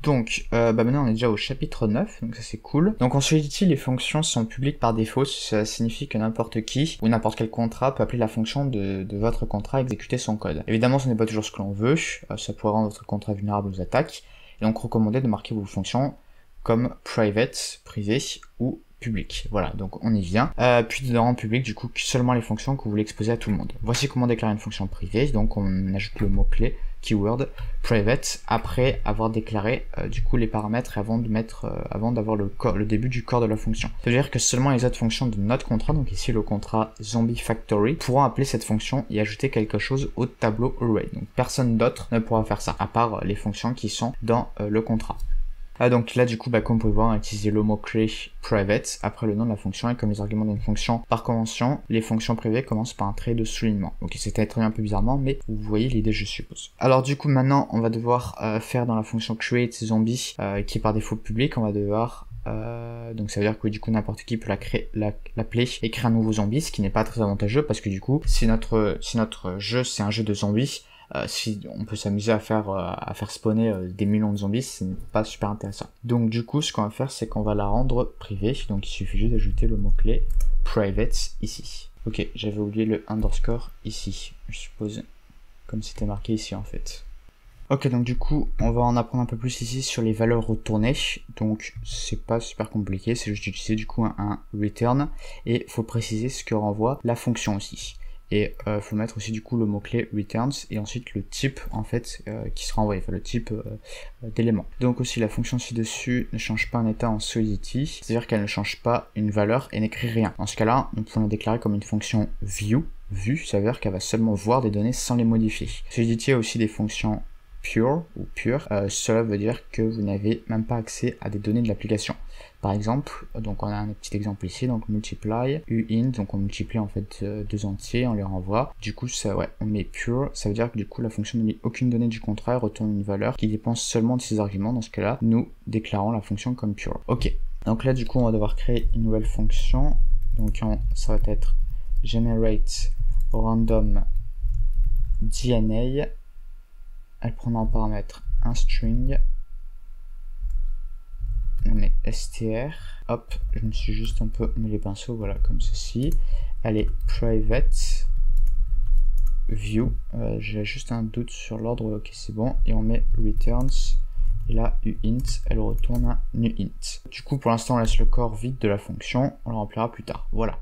Donc maintenant on est déjà au chapitre 9, donc ça c'est cool. Donc en Solidity, les fonctions sont publiques par défaut, ça signifie que n'importe qui ou n'importe quel contrat peut appeler la fonction de votre contrat et exécuter son code. Évidemment ce n'est pas toujours ce que l'on veut, ça pourrait rendre votre contrat vulnérable aux attaques, et donc recommandé de marquer vos fonctions comme private, privé, ou public. Voilà, donc on y vient. Puis de rendre public du coup seulement les fonctions que vous voulez exposer à tout le monde. Voici comment déclarer une fonction privée, donc on ajoute le mot-clé keyword private après avoir déclaré du coup les paramètres avant d'avoir le début du corps de la fonction. Ça veut dire que seulement les autres fonctions de notre contrat, donc ici le contrat Zombie Factory, pourront appeler cette fonction et ajouter quelque chose au tableau array. Donc personne d'autre ne pourra faire ça, à part les fonctions qui sont dans le contrat. Donc là du coup comme vous pouvez voir on a utilisé le mot-clé private après le nom de la fonction, et comme les arguments d'une fonction par convention, les fonctions privées commencent par un trait de soulignement. Donc c'était traduit un peu bizarrement, mais vous voyez l'idée je suppose. Alors du coup maintenant on va devoir faire dans la fonction create zombie qui est par défaut public, on va devoir donc ça veut dire que du coup n'importe qui peut l'appeler et créer un nouveau zombie, ce qui n'est pas très avantageux parce que du coup si notre jeu c'est un jeu de zombies, si on peut s'amuser à faire spawner des millions de zombies, c'est pas super intéressant. Donc du coup ce qu'on va faire c'est qu'on va la rendre privée, donc il suffit juste d'ajouter le mot-clé private ici. Ok, j'avais oublié le underscore ici, je suppose, comme c'était marqué ici en fait. Ok, donc du coup, on va en apprendre un peu plus ici sur les valeurs retournées. Donc c'est pas super compliqué, c'est juste d'utiliser du coup un return, et faut préciser ce que renvoie la fonction aussi. Et faut mettre aussi du coup le mot-clé returns et ensuite le type en fait qui sera envoyé, enfin le type d'élément. Donc aussi la fonction ci-dessus ne change pas un état en Solidity, c'est-à-dire qu'elle ne change pas une valeur et n'écrit rien. Dans ce cas-là, nous pouvons la déclarer comme une fonction view. Vue, ça veut dire qu'elle va seulement voir des données sans les modifier. Solidity a aussi des fonctions pure ou pure, cela veut dire que vous n'avez même pas accès à des données de l'application. Par exemple, donc on a un petit exemple ici, donc multiply, uint, donc on multiplie en fait deux entiers, on les renvoie. Du coup, ça, ouais, on met pure, ça veut dire que du coup la fonction ne lit aucune donnée du contrat et retourne une valeur qui dépend seulement de ses arguments. Dans ce cas-là, nous déclarons la fonction comme pure. Ok, donc là du coup on va devoir créer une nouvelle fonction, donc ça va être generate random DNA. Elle prendra en paramètre un string, on met str, hop, je me suis juste un peu mis les pinceaux, voilà, comme ceci. Elle est private view, j'ai juste un doute sur l'ordre, ok c'est bon, et on met returns, et là uint, elle retourne un uint. Du coup pour l'instant on laisse le corps vide de la fonction, on le remplira plus tard, voilà.